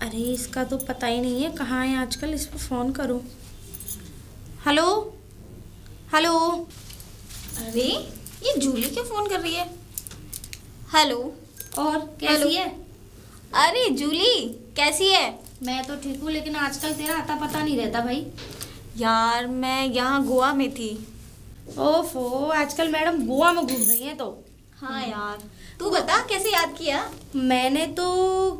अरे इसका तो पता ही नहीं है कहाँ है आजकल। इस पर फ़ोन करूँ। Hello hello. अरे ये जूली क्यों फोन कर रही है? हेलो। और कैसी है? अरे जूली कैसी है? मैं तो ठीक हूँ, लेकिन आजकल तेरा आता पता नहीं रहता भाई। यार मैं यहाँ गोवा में थी। ओफो, आजकल मैडम गोवा में घूम रही हैं तो। हाँ यार, तू बता कैसे याद किया? मैंने तो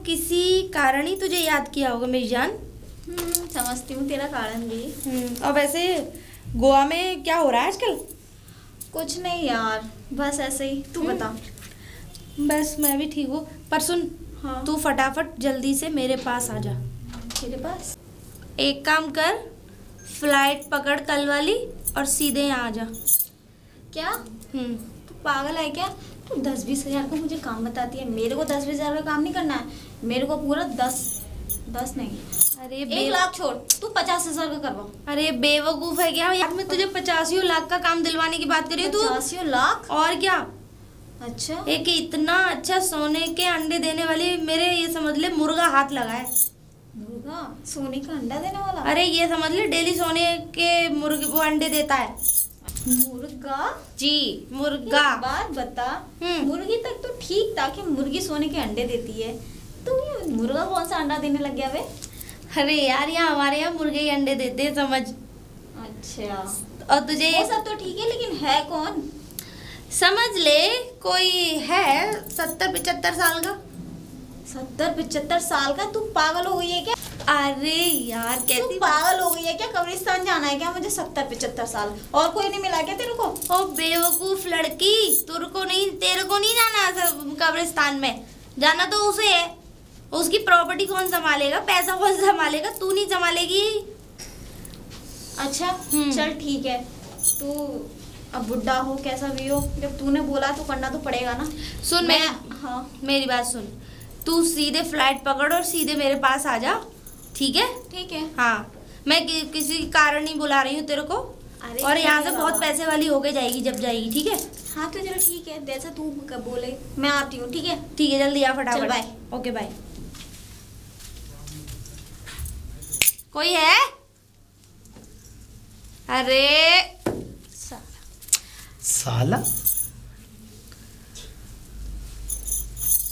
किसी कारण ही तुझे याद किया होगा मेरी जान। समझती हूँ तेरा कारण भी। और वैसे गोवा में क्या हो रहा है आजकल? कुछ नहीं यार, बस ऐसे ही। तू बता। बस मैं भी ठीक हूँ। पर सुन, हाँ। तू फटाफट जल्दी से मेरे पास आ जा। तेरे पास? एक काम कर, फ्लाइट पकड़ कल वाली और सीधे यहाँ आ जा। क्या तू पागल है क्या? तू 10-20 हज़ार का मुझे काम बताती है। मेरे को 10-20 हज़ार का काम नहीं करना है। मेरे को पूरा 10 नहीं, अरे 1 लाख छोड़, तू 50 हज़ार का करवा। अरे बेवकूफ है क्या यार? मैं तुझे 85 लाख का काम दिलवाने की बात कर रही हूँ। तू 85 लाख? और क्या? अच्छा। एक इतना अच्छा सोने के अंडे देने वाली, मेरे ये समझ ले मुर्गा हाथ लगा है। मुर्गा सोने का अंडा देने वाला? अरे ये समझ ले डेली सोने के मुर्गे वो अंडे देता है। मुर्गा? जी मुर्गा। एक बात बता, मुर्गी तक तो ठीक था कि मुर्गी सोने के अंडे देती है। तो ये मुर्गा कौन सा अंडा देने लग गया बे? अरे यार, यहाँ हमारे यहाँ मुर्गे ही अंडे देते हैं, समझ। अच्छा। और तुझे वो सब तो ठीक है, लेकिन है कौन? समझ ले, कोई है 70-75 साल का। 70-75 साल का? तू पागल हो गई है क्या? अरे यार तू कैसी पागल हो गई है क्या? कब्रिस्तान जाना है क्या मुझे? 70-75 साल और कोई नहीं मिला क्या तेरे को? ओ बेवकूफ लड़की, तेरे को नहीं जाना कब्रिस्तान में। जाना तो उसे है। उसकी प्रॉपर्टी कौन संभालेगा? पैसा कौन संभालेगा? तू नहीं संभालेगी। अच्छा चल ठीक है। तू अब बुढ़ा हो कैसा भी हो, जब तूने बोला तो करना तो पड़ेगा ना। सुन हाँ मेरी बात सुन। तू सीधे फ्लाइट पकड़ और सीधे मेरे पास आ जा, ठीक है? ठीक है। हाँ, मैं किसी कारण नहीं बुला रही हूँ तेरे को। और यहाँ से बहुत पैसे वाली होके जाएगी जब जाएगी, ठीक है? हाँ तो चलो ठीक है, जैसा तू बोले मैं आती हूँ। ठीक है? ठीक है, जल्दी आ फटाफट। चल बाय। Okay bye. कोई है? अरे साला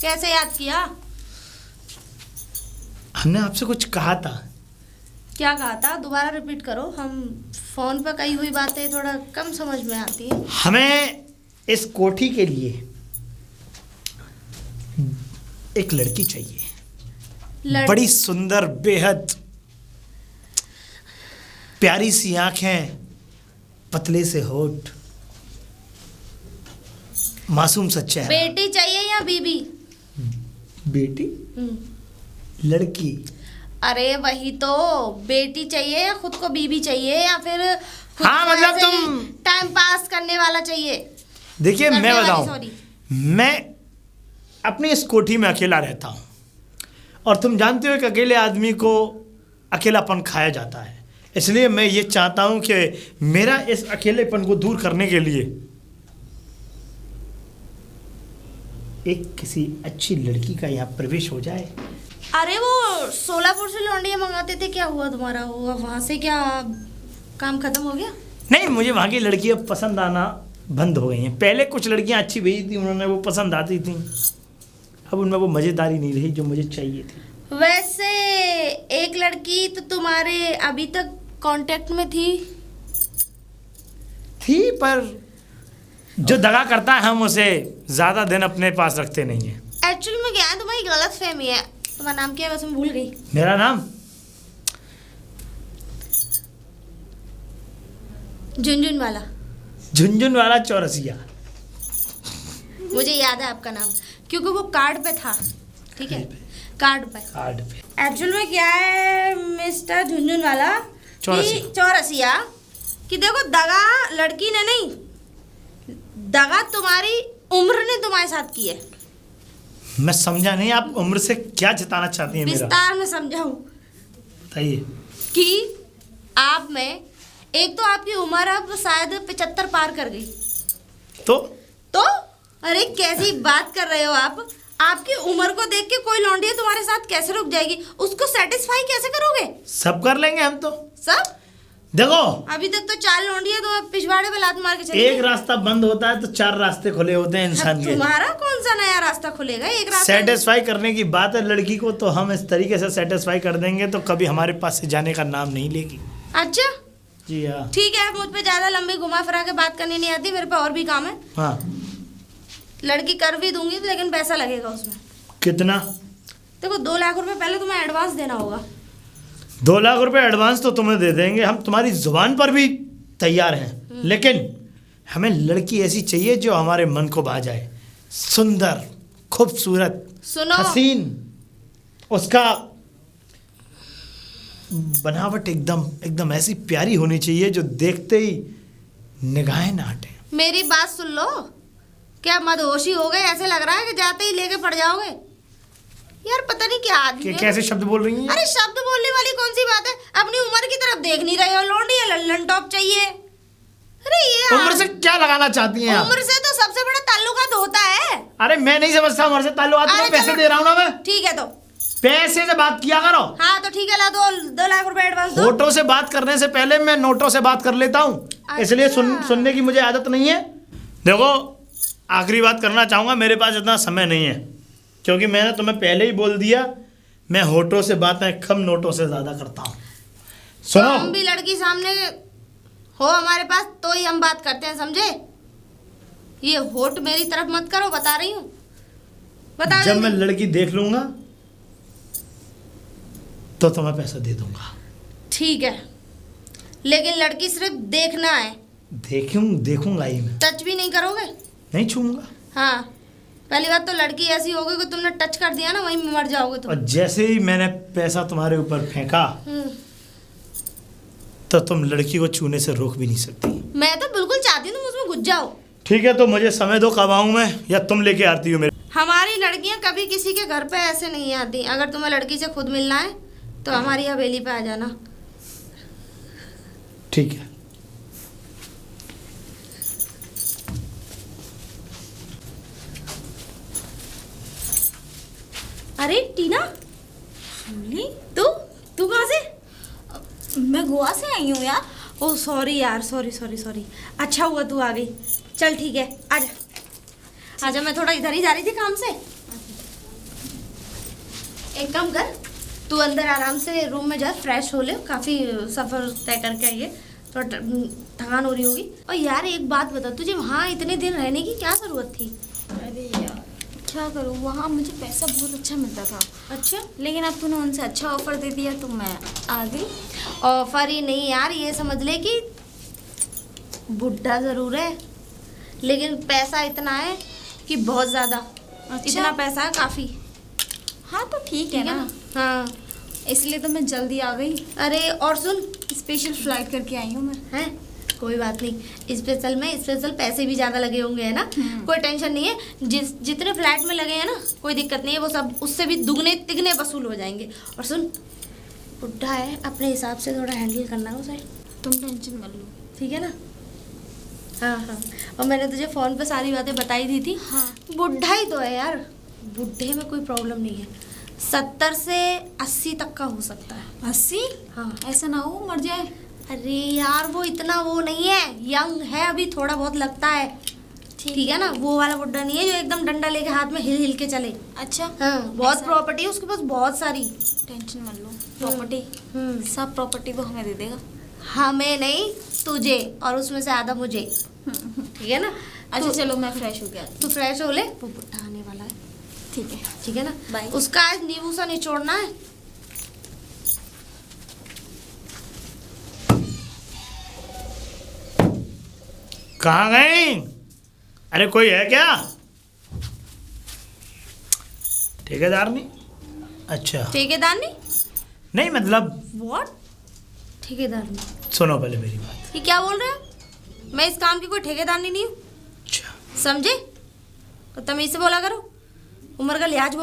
कैसे याद किया? हमने आपसे कुछ कहा था। क्या कहा था? दोबारा रिपीट करो। हम फोन पर कही हुई बातें थोड़ा कम समझ में आती है। हमें इस कोठी के लिए एक लड़की चाहिए। बड़ी सुंदर, बेहद प्यारी सी आंखें, पतले से होठ, मासूम सा चेहरा। बेटी चाहिए या बीबी? बेटी? लड़की। अरे वही तो, बेटी चाहिए या खुद को बीबी चाहिए या फिर खुद हाँ को मतलब ऐसे तुम टाइम पास करने वाला चाहिए? देखिए मैं बताऊं, सॉरी। मैं अपनी इस कोठी में अकेला रहता हूं और तुम जानते हो कि अकेले आदमी को अकेलापन खाया जाता है। इसलिए मैं ये चाहता हूं कि मेरा इस अकेलेपन को दूर करने के लिए एक किसी अच्छी लड़की का यहाँ प्रवेश हो जाए। अरे वो सोलापुर से लौंडिया मंगाते थे, क्या हुआ तुम्हारा? हुआ वहां से? क्या काम खत्म हो गया? नहीं, मुझे वहाँ की लड़कियाँ पसंद आना बंद हो गई हैं। पहले कुछ लड़कियाँ अच्छी भेजी थी, उन्होंने वो पसंद आती थी। अब उनमें वो मज़ेदारी नहीं रही जो मुझे चाहिए थी। वैसे एक लड़की तो तुम्हारे अभी तक कांटेक्ट में थी पर जो दगा करता है हम उसे ज़्यादा दिन अपने पास रखते नहीं हैं। एक्चुअली में क्या है, तुम्हारी गलत फहमी है। तुम्हारा नाम क्या है वैसे? मैं भूल गई। मेरा नाम झुनझुन वाला। झुनझुन वाला चौरसिया। मुझे याद है आपका नाम, क्योंकि वो कार्ड पे था। ठीक है, कार्ड पे। एक्चुअल में क्या है मिस्टर झुनझुन वाला, चौरसिया, कि देखो दगा लड़की ने नहीं, दगा तुम्हारी उम्र ने तुम्हारे साथ की है। मैं समझा नहीं, आप उम्र से क्या जताना चाहती हैं? मेरा विस्तार में समझाऊं? बताइए। कि आप में एक तो आपकी उम्र अब शायद 75 पार कर गई। तो अरे कैसी बात कर रहे हो आप? आपकी उम्र को देख के कोई लौंडिया तुम्हारे साथ कैसे रुक जाएगी? उसको सेटिस्फाई कैसे करोगे? सब कर लेंगे हम तो। सब? देखो अभी तक तो 4 लौंडिया तो पिछवाड़े पे लात मार के चली एक रास्ता बंद होता है तो 4 रास्ते खुले होते हैं इंसान के। तुम्हारा कौन सा नया रास्ता खुलेगा? एक रास्ता सेटिस्फाई करने की बात है लड़की को, तो हम इस तरीके से सेटिस्फाई कर देंगे तो कभी हमारे पास से जाने का नाम नहीं लेगी। अच्छा जी हाँ। ठीक है, मुझ पे ज्यादा लंबी घुमा फिरा के बात करनी नहीं आती, मेरे पे और भी काम है। हाँ लड़की कर भी दूंगी लेकिन पैसा लगेगा उसमें। कितना? देखो 2 लाख रुपए पहले तुम्हें एडवांस देना होगा। 2 लाख रुपए एडवांस तो तुम्हें दे देंगे, हम तुम्हारी जुबान पर भी तैयार हैं, लेकिन हमें लड़की ऐसी चाहिए जो हमारे मन को भा जाए, सुंदर, खूबसूरत, सुनो हसीन, उसका बनावट एकदम ऐसी प्यारी होनी चाहिए जो देखते ही निगाहें ना हटे। मेरी बात सुन लो। क्या मदहोशी हो गए? ऐसे लग रहा है कि जाते ही लेके पड़ जाओगे। यार पता नहीं क्या आदमी है। कैसे शब्द बोल रही हैं? अरे शब्द बोलने वाली कौन सी बात है? अपनी उम्र की तरफ देख नहीं रहे हो, लौंडी है लल्लन टॉप चाहिए। अरे ये उम्र से क्या लगाना चाहती हैं आप? उम्र से तो सबसे बड़ा ताल्लुकात होता है। अरे मैं नहीं समझता उम्र से ताल्लुकात, अरे मैं पैसे चलो, दे रहा हूँ ना मैं। ठीक है तो पैसे से बात किया करो। हाँ तो ठीक है, ला 2 लाख रुपए एडवांस दो। फोटो से बात करने से पहले मैं नोटों से बात कर लेता हूँ, इसलिए सुनने की मुझे आदत नहीं है। देखो आखिरी बात करना चाहूँगा, मेरे पास इतना समय नहीं है, क्योंकि मैंने तुम्हें पहले ही बोल दिया मैं होठों से बातें कम नोटों से ज़्यादा करता हूँ। सुनो, तो हम भी लड़की सामने हो हमारे पास तो ही हम बात करते हैं, समझे? ये होठ मेरी तरफ मत करो, बता रही हूँ। बता जब मैं जल्दी। लड़की देख लूँगा तो तुम्हें पैसा दे दूंगा। ठीक है, लेकिन लड़की सिर्फ देखना है। देखूंगा ही मैं, टच भी नहीं करोगे? नहीं छूऊंगा। हाँ, पहली बात तो लड़की ऐसी होगी कि तुमने टच कर दिया ना वहीं मर जाओगे तुम। और जैसे ही मैंने पैसा तुम्हारे ऊपर फेंका तो तुम लड़की को छूने से रोक भी नहीं सकती। मैं तो बिल्कुल चाहती हूँ तुम उसमें घुस जाओ। ठीक है, तो मुझे समय दो, कब आऊँ मैं या तुम लेके आती हो मेरे? हमारी लड़कियां कभी किसी के घर पे ऐसे नहीं आती। अगर तुम्हें लड़की से खुद मिलना है तो हमारी हवेली पे आ जाना। ठीक है। अरे टीना, तू कहाँ से? मैं गोवा से आई हूँ यार। ओह सॉरी यार, सॉरी। अच्छा हुआ तू आ गई। चल ठीक है, आजा आजा, मैं थोड़ा इधर ही जा रही थी काम से। एक काम कर, तू अंदर आराम से रूम में जा, फ्रेश हो ले, काफ़ी सफ़र तय करके आई है, थोड़ा थकान हो रही होगी। और यार एक बात बता, तुझे वहाँ इतने दिन रहने की क्या ज़रूरत थी? अरे यार क्या करूँ, वहाँ मुझे पैसा बहुत अच्छा मिलता था। अच्छा, लेकिन अब तूने उनसे अच्छा ऑफर दे दिया तो मैं आ गई। ऑफर ही नहीं यार, ये समझ ले कि बुढ़ा ज़रूर है लेकिन पैसा इतना है कि बहुत ज़्यादा। अच्छा? इतना पैसा है काफ़ी। हाँ तो ठीक है ना। हाँ इसलिए तो मैं जल्दी आ गई। अरे और सुन, स्पेशल फ्लाइट करके आई हूँ मैं। हैं कोई बात नहीं, स्पेशल पैसे भी ज़्यादा लगे होंगे, है ना? कोई टेंशन नहीं है, जितने फ्लैट में लगे हैं ना कोई दिक्कत नहीं है, वो सब उससे भी दुगने तिगने वसूल हो जाएंगे। और सुन, बुढ़ा है, अपने हिसाब से थोड़ा हैंडल करना है उसे। तुम टेंशन मत लो, ठीक है ना? हाँ, और मैंने तुझे फ़ोन पे सारी बातें बताई दी थी। हाँ। बुढ़ा ही तो है यार, बुढ़े में कोई प्रॉब्लम नहीं है। 70 से 80 तक का हो सकता है। 80? हाँ। ऐसा ना हो मर जाए। अरे यार वो इतना वो नहीं है, यंग है अभी, थोड़ा बहुत लगता है। ठीक है ना? वो वाला बुड्ढा नहीं है जो एकदम डंडा लेके हाथ में हिल हिल के चले। अच्छा। हाँ, बहुत प्रॉपर्टी है उसके पास, बहुत सारी। टेंशन मत लो, प्रॉपर्टी सब प्रॉपर्टी तो हमें दे देगा। हमें नहीं, तुझे, और उसमें से आधा मुझे। ठीक है ना? अच्छा चलो मैं फ्रेश हो गया। तू फ्रेश हो ले, वो बुड्ढा आने वाला है। ठीक है। ठीक है ना? बाय। उसका आज नींबू सा निचोड़ना है। कहाँ गई? अरे कोई है क्या? ठेकेदार नहीं? अच्छा, ठेकेदार नहीं? नहीं मतलब व्हाट? ठेकेदार नहीं? सुनो पहले मेरी बात। ये क्या बोल रहे हो? मैं इस काम की कोई ठेकेदार नहीं हूँ, अच्छा, समझे? तो तमीज़ से बोला करो, उम्र का लिहाज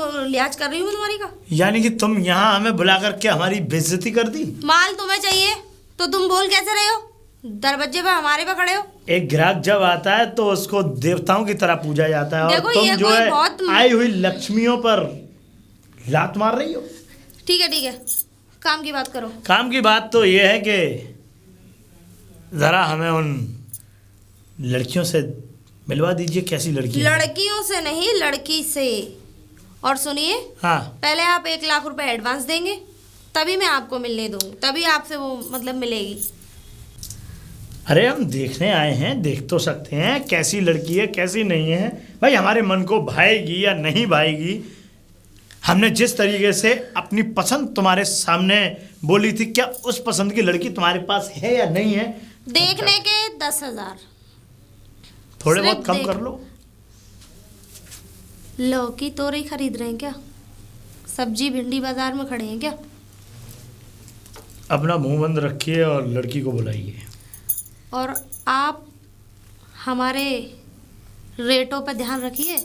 कर रही हूँ मैं तुम्हारी का। यानी कि तुम यहाँ हमें बुला करके हमारी बेइज्जती कर दी? माल तुम्हें चाहिए तो तुम बोल कैसे रहे हो? दरवाजे पे हमारे पे खड़े हो। एक ग्राहक जब आता है तो उसको देवताओं की तरह पूजा जाता है, और देखो, तुम ये जो कोई है बहुत- आई हुई लक्ष्मियों पर लात मार रही हो। ठीक है, काम की बात करो। काम की बात तो ये है कि जरा हमें उन लड़कियों से मिलवा दीजिए। कैसी लड़की है? लड़कियों से नहीं, लड़की से। और सुनिए, हाँ, पहले आप 1 लाख रुपए एडवांस देंगे, तभी मैं आपको मिलने दूँ, तभी आपसे वो मतलब मिलेगी। अरे हम देखने आए हैं, देख तो सकते हैं कैसी लड़की है कैसी नहीं है। भाई हमारे मन को भाएगी या नहीं भाएगी, हमने जिस तरीके से अपनी पसंद तुम्हारे सामने बोली थी, क्या उस पसंद की लड़की तुम्हारे पास है या नहीं है? देखने के 10,000। थोड़े सिर्फ बहुत कम कर लो। लौकी तोरई खरीद रहे हैं क्या? सब्जी भिंडी बाजार में खड़े हैं क्या? अपना मुंह बंद रखिए और लड़की को बुलाइए। और आप हमारे रेटों पर ध्यान रखिए।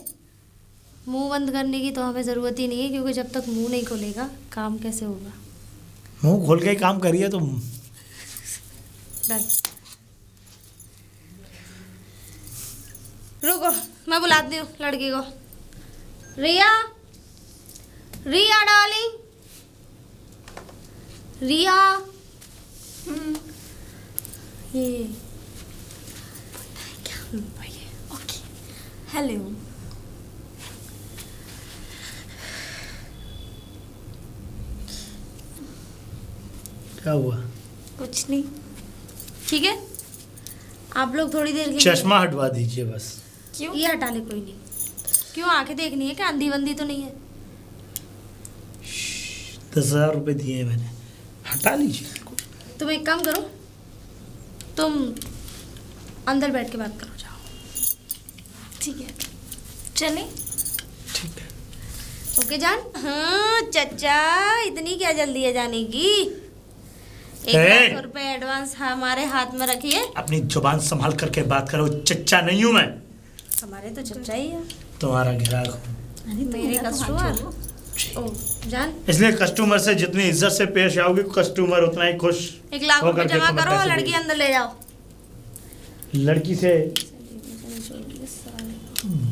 मुंह बंद करने की तो हमें ज़रूरत ही नहीं है, क्योंकि जब तक मुंह नहीं खोलेगा काम कैसे होगा। मुंह खोल के ही काम करिए तुम। डन। रुको, मैं बुलाती हूँ लड़की को। रिया, रिया डार्लिंग, रिया। ये क्या ओके, हेलो। क्या हुआ? कुछ नहीं। ठीक है, आप लोग थोड़ी देर के लिए चश्मा हटवा दीजिए बस। क्यों? ये हटा ले, कोई नहीं। क्यों, आंखें देखनी है क्या? अंधी बंदी तो नहीं है? 10,000 रुपये दिए हैं मैंने, हटा लीजिए। तुम एक काम करो, तुम अंदर बैठ के बात करो, जाओ। ठीक है, चले। ठीक है। ओके जान। हाँ चचा, इतनी क्या जल्दी है जाने की? 1 हे! लाख रुपए एडवांस हमारे हाथ में रखिए। अपनी जुबान संभाल करके बात करो, चच्चा नहीं हूं मैं, हमारे तो चचा ही है। तुम्हारा ग्राहक हूं। मेरे कस्टमर। ओ जान, इसलिए कस्टमर से जितनी इज्जत से पेश आओगे, कस्टमर उतना ही खुश 1 लाख रुपए होकर के जमा तुम्हें करो और पैसे लड़की देगी। अंदर ले जाओ। लड़की से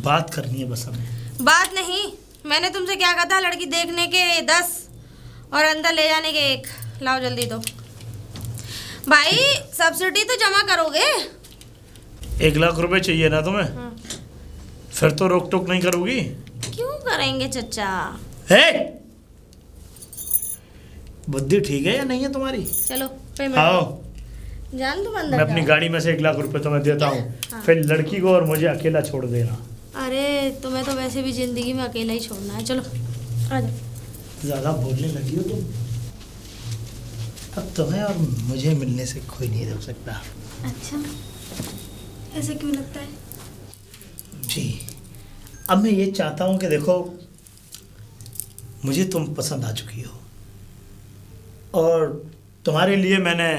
बात करनी है बस हमें। बात नहीं, मैंने तुमसे क्या कहा था? लड़की देखने के 10 और अंदर ले जाने के 1। लाओ जल्दी दो भाई, सब्सिडी तो जमा करोगे। 1 लाख रुपए चाहिए ना तुम्हें? फिर तो रोक टोक नहीं करोगी? क्यों करेंगे चचा? है बुद्धि ठीक है या नहीं है तुम्हारी? चलो पेमेंट आओ, जान, तुम अंदर मैं अपनी जाओ। गाड़ी में से 1 लाख रुपए तुम्हें देता हूँ। हाँ। फिर लड़की को और मुझे अकेला छोड़ देना। अरे तुम्हें तो वैसे भी जिंदगी में अकेला ही छोड़ना है। चलो आ जाओ। ज़्यादा बोलने लगी हो तुम। अब तुम्हें और मुझे मिलने से कोई नहीं रोक सकता। अच्छा, ऐसा क्यों लगता है? जी, अब मैं ये चाहता हूँ कि देखो, मुझे तुम पसंद आ चुकी हो, और तुम्हारे लिए मैंने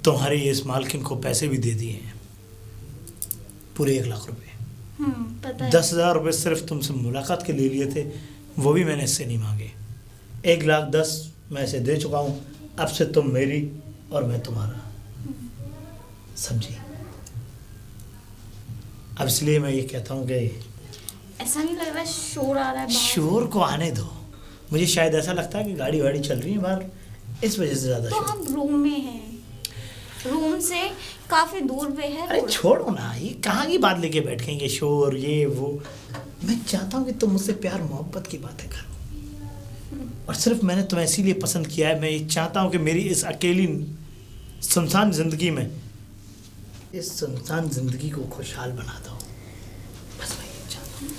तुम्हारी इस मालकिन को पैसे भी दे दिए हैं, पूरे 1 लाख रुपए। पता है। 10,000 रुपये सिर्फ तुमसे मुलाकात के ले लिए थे, वो भी मैंने इससे नहीं मांगे। 1,10,000 मैं इसे दे चुका हूँ। अब से तुम मेरी और मैं तुम्हारा, समझी? अब इसलिए मैं ये कहता हूँ कि ऐसा नहीं लग रहा शोर आ रहा है बाहर? शोर को आने दो। मुझे शायद ऐसा लगता है कि गाड़ी वाड़ी चल रही है बाहर, इस वजह से ज़्यादा तो शोर। हम रूम में हैं, रूम से काफी दूर पे है अरे रोड। छोड़ो ना, ये कहाँ की बात लेके बैठेंगे, शोर ये वो। मैं चाहता हूँ कि तुम मुझसे प्यार मोहब्बत की बातें करो, और सिर्फ मैंने तुम्हें इसीलिए पसंद किया है। मैं ये चाहता हूँ कि मेरी इस अकेली सुनसान ज़िंदगी में, इस सुनसान ज़िंदगी को खुशहाल बना दो, बस मैं ये चाहता हूँ।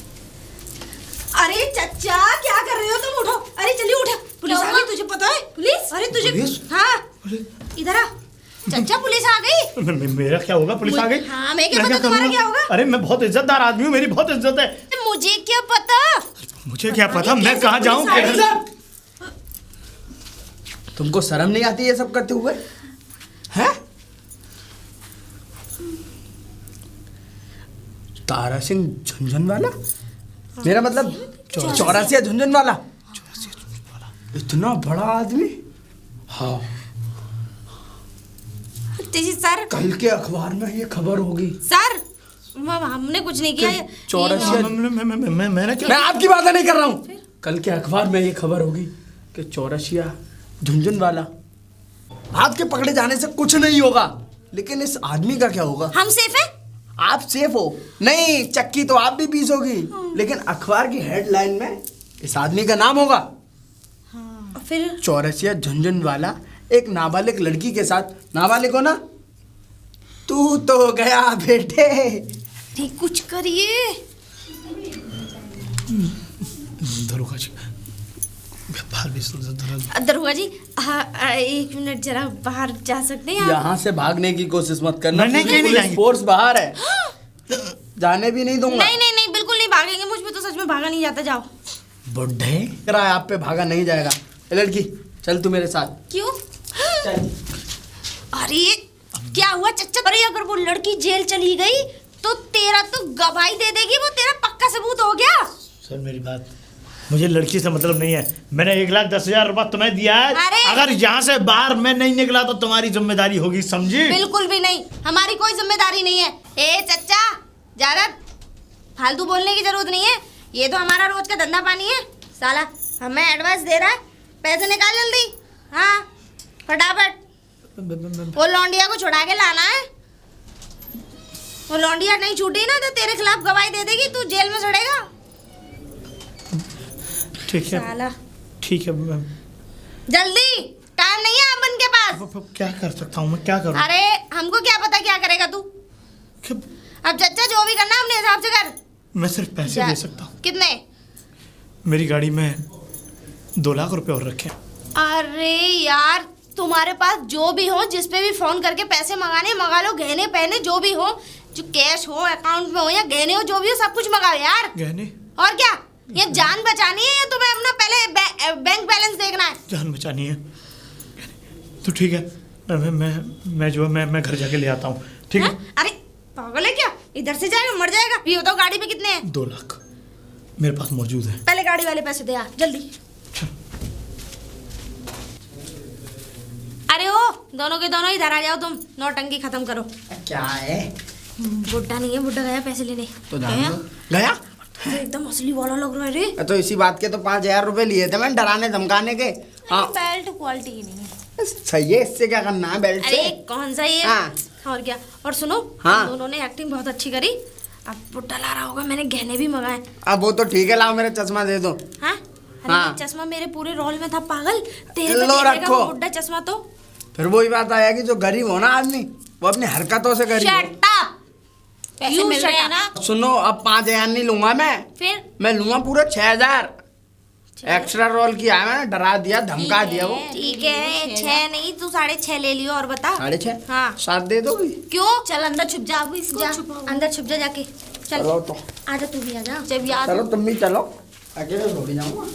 अरे चचा, क्या कर रहे हो तुम? उठो, अरे चलिए उठो। पुलिस आ गई, तुझे पता है? पुलिस? अरे तुझे पुलिस? हाँ, इधर आ चचा, पुलिस आ गई। मेरा क्या होगा? पुलिस आ गई? हाँ, मैं क्या मैं पता तुम्हारा करूँगा? क्या होगा? अरे मैं बहुत इज्जतदार आदमी हूँ, मेरी बहुत इज्जत है। मुझे क्या पता? मुझे क्या पता, मैं कैसे कहाँ जाऊँ? पुलिस आ गई? तुमको शर्म नहीं आती ये सब करते हुए? हैं? तारा सिंह झुंझुनवाला? मेरा मतलब चौरासिया झुंझुनवाला? इतना बड़ा आदमी? हाँ, जी सर कल के अखबार में ये खबर होगी। सर हमने कुछ नहीं किया। चौरसिया मैंने क्या? मैं आपकी बात नहीं कर रहा हूँ। कल के अखबार में ये खबर होगी कि चौरसिया झुनझुनवाला आपके पकड़े जाने से कुछ नहीं होगा, लेकिन इस आदमी का क्या होगा? हम सेफ है? आप सेफ हो नहीं, चक्की तो आप भी पीसोगी, लेकिन अखबार की हेडलाइन में इस आदमी का नाम होगा। हाँ। फिर चौरसिया झुनझुनवाला एक नाबालिग लड़की के साथ, नाबालिग हो ना? तू तो गया बेटे। ठीक कुछ करिए। दरोगा जी बाहर भी दरोगा जी हाँ 1 मिनट जरा बाहर जा सकते हैं? यहाँ से भागने की कोशिश मत करना। नहीं, पुलिस फोर्स बाहर है, जाने भी नहीं दूंगा। नहीं बिल्कुल नहीं भागेंगे, मुझ पे तो सच में भागा नहीं जाता। जाओ। बुढ़े करा है, आप पे भागा नहीं जाएगा। ए लड़की चल तू मेरे साथ। क्यों? चल। अरे क्या हुआ चच्चा? अरे अगर वो लड़की जेल चली गई तो तेरा तो गवाही दे देगी, वो तेरा पक्का सबूत हो गया। सर मेरी बात, मुझे लड़की से मतलब नहीं है। मैंने 1,10,000 रुपया तुम्हें दिया है। अगर यहाँ से बाहर मैं नहीं निकला तो तुम्हारी जिम्मेदारी होगी, समझी? बिल्कुल भी नहीं, हमारी कोई जिम्मेदारी नहीं है। ए चच्चा ज्यादा फालतू बोलने की जरूरत नहीं है, ये तो हमारा रोज का धंधा पानी है। साला हमें एडवांस दे रहा है, पैसे निकाल जल्दी। हाँ फटाफट। वो लौंडिया को छुड़ा के लाना है। वो लौंडिया नहीं छूटी ना तो तेरे खिलाफ गवाही दे देगी, तू जेल में सड़ेगा। ठीक है साला ठीक है। जल्दी, टाइम नहीं है अपन के पास। क्या कर सकता हूँ मैं, क्या करूँ? अरे हमको क्या पता क्या करेगा तू। अब चच्चा जो भी करना अपने हिसाब से कर। मैं सिर्फ पैसे दे सकता हूँ। कितने? मेरी गाड़ी में 2 लाख रुपए और रखे। अरे यार तुम्हारे पास जो भी हो, जिस पे भी फोन करके पैसे मंगाने मंगा लो, गहने पहने जो भी हो, जो कैश हो अकाउंट में हो या गहने हो, जो भी हो सब कुछ मंगाओ यार। गहने? और क्या, ये जान बचानी है या तुम्हें अपना पहले बैंक बैलेंस देखना है? जान बचानी है तो ठीक है, मैं जो है मैं घर जाके ले आता हूँ, ठीक है? अरे पागल है क्या? इधर से जाएगा मर जाएगा। ये बताओ गाड़ी में कितने हैं? 2 लाख मेरे पास मौजूद है। पहले गाड़ी वाले पैसे दे यार जल्दी। अरे ओ दोनों के दोनों इधर आ जाओ, तुम नौटंकी खत्म करो। क्या है? बुड्ढा नहीं है, बुड्ढा गया पैसे लेने। तो गया तो एकदम असली वाला लग रहा है रे। तो इसी बात के तो 5,000 रुपए लिए थे मैंने, डराने धमकाने के। हाँ बेल्ट क्वालिटी की नहीं है। सही है, इससे क्या करना है बेल्ट से? अरे कौन सा ये? हाँ। और क्या। और सुनो, हाँ। दोनों ने एक्टिंग बहुत अच्छी करी। अब बुड्ढा ला रहा होगा, मैंने गहने भी मंगाए। अब वो तो ठीक है, लाओ मेरा चश्मा दे दो। हाँ? अरे हाँ। चश्मा मेरे पूरे रोल में था पागल, तेरे पे लो देखेगा रखो। वो बुड्ढा चश्मा तो। फिर वही बात आया कि जो गरीब हो ना आदमी, वो अपनी हरकतों से गरीब हो। Shut up. पैसे मिल रहे हैं ना? सुनो, अब 5,000 नहीं लूंगा फिर मैं लूंगा पूरा 6,000। एक्स्ट्रा रोल किया है मैंने, डरा दिया धमका दिया वो। ठीक है 6 नहीं तू 6.5 ले लियो। और बता 6.5? हाँ 7 दे दोगी? क्यों? चल अंदर छुप जा, अंदर छुप जा जाके। चल चलो तो आजा, तू भी आजा। जब याद चलो तुम भी चलो, अकेले थोड़ी जाऊंगा।